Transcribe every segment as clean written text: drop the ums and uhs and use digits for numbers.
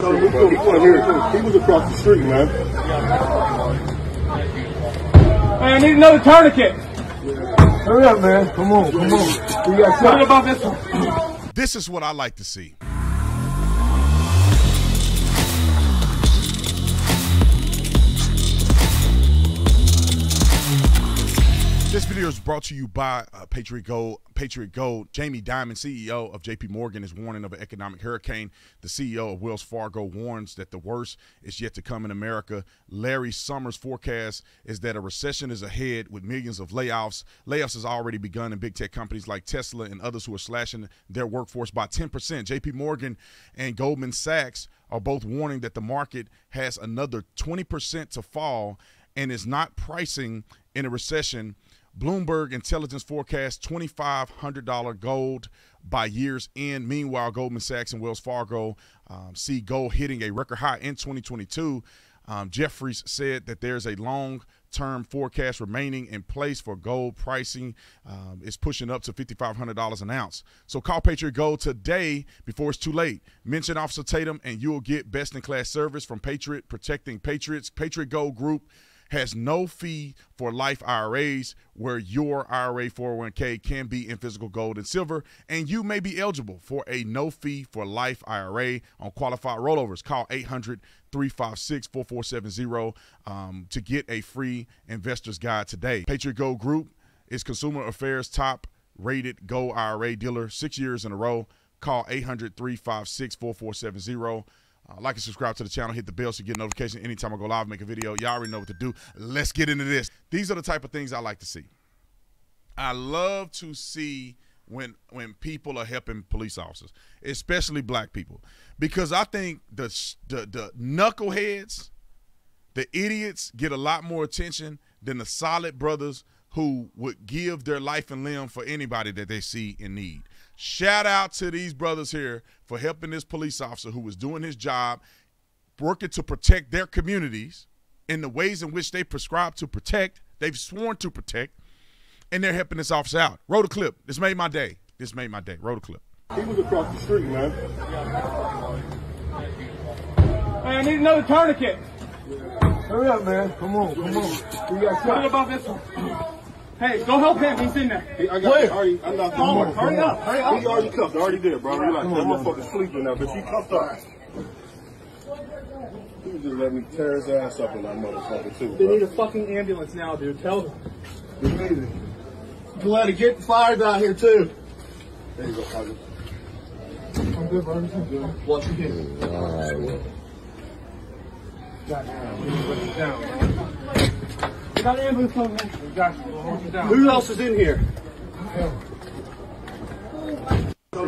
He was across the street, man. Hey, I need another tourniquet. Hurry up, man. Come on. We got Tell me about this one. This is what I like to see. This video is brought to you by Patriot Gold. Patriot Gold. Jamie Dimon, CEO of JP Morgan, is warning of an economic hurricane. The CEO of Wells Fargo warns that the worst is yet to come in America. Larry Summers' forecast is that a recession is ahead with millions of layoffs. Layoffs has already begun in big tech companies like Tesla and others who are slashing their workforce by 10%. JP Morgan and Goldman Sachs are both warning that the market has another 20% to fall and is not pricing in a recession. Bloomberg Intelligence forecasts $2,500 gold by year's end. Meanwhile, Goldman Sachs and Wells Fargo see gold hitting a record high in 2022. Jeffries said that there's a long-term forecast remaining in place for gold pricing. It's pushing up to $5,500 an ounce. So call Patriot Gold today before it's too late. Mention Officer Tatum and you'll get best-in-class service from Patriot, protecting Patriots. Patriot Gold Group has no fee for life IRAs, where your IRA 401k can be in physical gold and silver, and you may be eligible for a no fee for life IRA on qualified rollovers. Call 800-356-4470 to get a free investor's guide today. Patriot Gold Group is Consumer Affairs top rated gold IRA dealer 6 years in a row. Call 800-356-4470. Like and subscribe to the channel. Hit the bell so you get notification anytime I go live, make a video. Y'all already know what to do. Let's get into this. These are the type of things I like to see. I love to see when people are helping police officers, especially black people, because I think the knuckleheads, the idiots, get a lot more attention than the solid brothers who would give their life and limb for anybody that they see in need. Shout out to these brothers here for helping this police officer who was doing his job, working to protect their communities in the ways in which they prescribe to protect, they've sworn to protect, and they're helping this officer out. Roll the clip. This made my day. This made my day. Roll the clip. He was across the street, man. Hey, I need another tourniquet. Hurry up, man. Come on. We got Tell me about this one. Hey, go help him. He's in there. I got it. Hurry up. Hurry up. He already cuffed. Already there, bro. Relax. That motherfucker's sleeping now, but he cuffed up. He just let me tear his ass up in that motherfucker, too, They bro. need a fucking ambulance now, dude. Tell them. You glad to get the fires out here, too. There you go, Father. I'm good, bro. I'm good. What you doing? Got an ambulance coming in. We got you. We'll hold you down. Who else is in here? All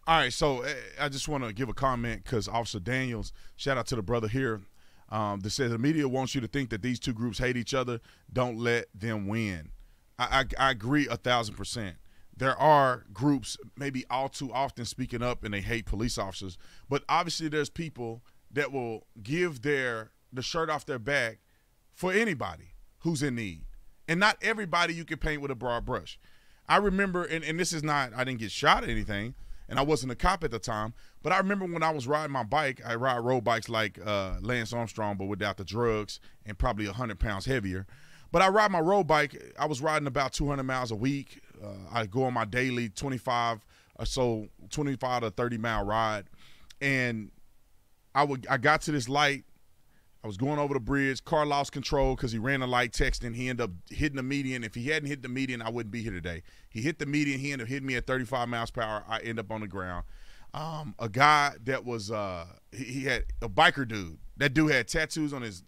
right, so I just want to give a comment because Officer Daniels, shout out to the brother here, that says the media wants you to think that these two groups hate each other. Don't let them win. I agree 1,000%. There are groups maybe all too often speaking up and they hate police officers, but obviously there's people that will give the shirt off their back for anybody who's in need. And not everybody you can paint with a broad brush. I remember, and this is not, I didn't get shot or anything, and I wasn't a cop at the time, but I remember when I was riding my bike, I ride road bikes like Lance Armstrong, but without the drugs and probably 100 pounds heavier. But I ride my road bike, I was riding about 200 miles a week. I go on my daily 25 to 30 mile ride. And I got to this light. I was going over the bridge. Car lost control because he ran the light texting. He ended up hitting the median. If he hadn't hit the median, I wouldn't be here today. He hit the median. He ended up hitting me at 35 miles per hour. I end up on the ground. A guy that was he had a biker dude. That dude had tattoos on his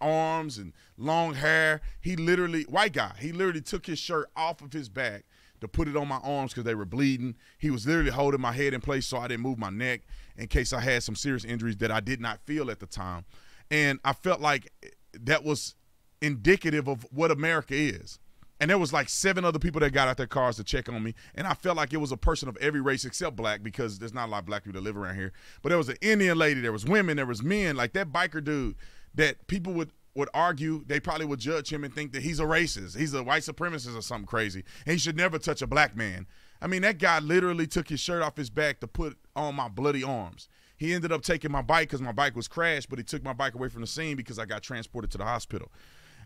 arms and long hair. He literally, white guy, he literally took his shirt off of his back to put it on my arms because they were bleeding. He was literally holding my head in place so I didn't move my neck in case I had some serious injuries that I did not feel at the time. And I felt like that was indicative of what America is. And there was like 7 other people that got out their cars to check on me. And I felt like it was a person of every race except black, because there's not a lot of black people that live around here. But there was an Indian lady, there was women, there was men, like that biker dude that people would argue, they probably would judge him and think that he's a racist. He's a white supremacist or something crazy. And he should never touch a black man. I mean, that guy literally took his shirt off his back to put on my bloody arms. He ended up taking my bike because my bike was crashed, but he took my bike away from the scene because I got transported to the hospital.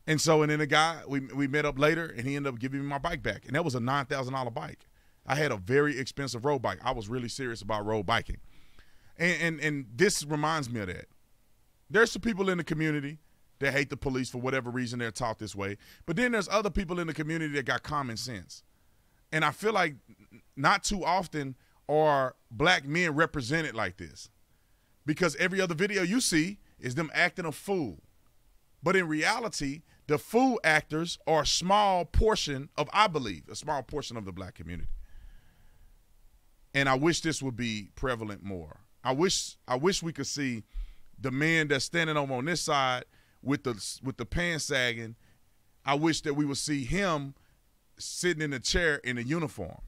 And then the guy, we met up later, and he ended up giving me my bike back. And that was a $9,000 bike. I had a very expensive road bike. I was really serious about road biking. And this reminds me of that. There's some people in the community that hate the police for whatever reason they're taught this way. But then there's other people in the community that got common sense. And I feel like not too often are black men represented like this. Because every other video you see is them acting a fool. But in reality, the fool actors are a small portion of, I believe, a small portion of the black community. And I wish this would be prevalent more. I wish we could see the men that's standing over on this side with the pants sagging. I wish that we would see him sitting in a chair in a uniform.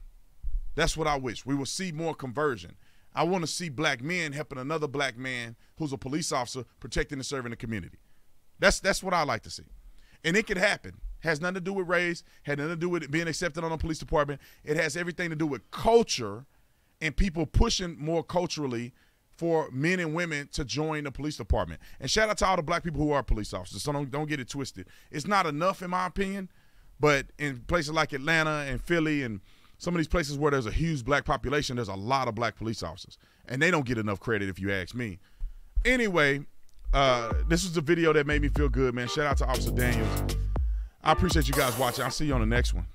That's what I wish. We will see more conversion. I want to see black men helping another black man who's a police officer protecting and serving the community. That's what I like to see. And it can happen. Has nothing to do with race, had nothing to do with being accepted on a police department. It has everything to do with culture and people pushing more culturally for men and women to join the police department. And shout out to all the black people who are police officers, so don't get it twisted. It's not enough in my opinion, but in places like Atlanta and Philly and some of these places where there's a huge black population, there's a lot of black police officers. And they don't get enough credit if you ask me. Anyway, this was a video that made me feel good, man. Shout out to Officer Daniels. I appreciate you guys watching. I'll see you on the next one.